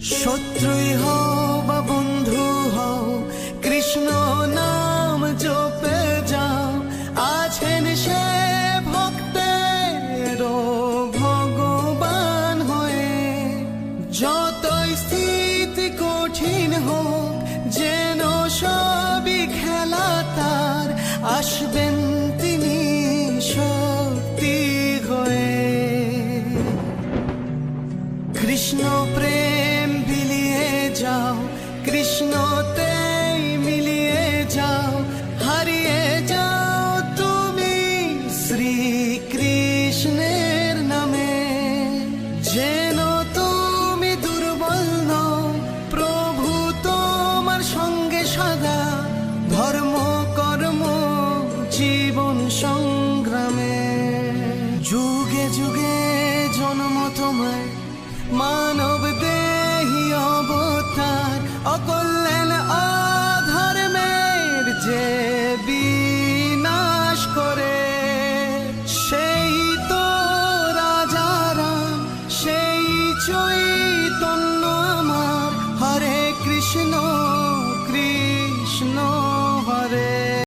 শত্রুই হও বা বন্ধু হও, কৃষ্ণ নাম জপে যাও। আছেন সে ভক্তের ভগবান হয়ে। যতই স্থিতি কঠিন হোক, যেন সবই খেলা তার, আসবেন তিনি শক্তি হয়ে। কৃষ্ণ প্রেম বিলিয়ে যাও, কৃষ্ণতেই মিলিয়ে যাও। হারিয়ে যাও তুমি শ্রীকৃষ্ণের নামে। যেন তুমি দুর্বল নও, প্রভু তোমার সঙ্গে সদা। ধর্ম কর্ম জীবন সংগ্রামে, যুগে যুগে জন্ম তোমায়, মানব দেহি অবতার। অকল্যাণ অধর্মের যে বিনাশ করে, সেই তো রাজারাম, সেই চৈতন্য আমার। হরে কৃষ্ণ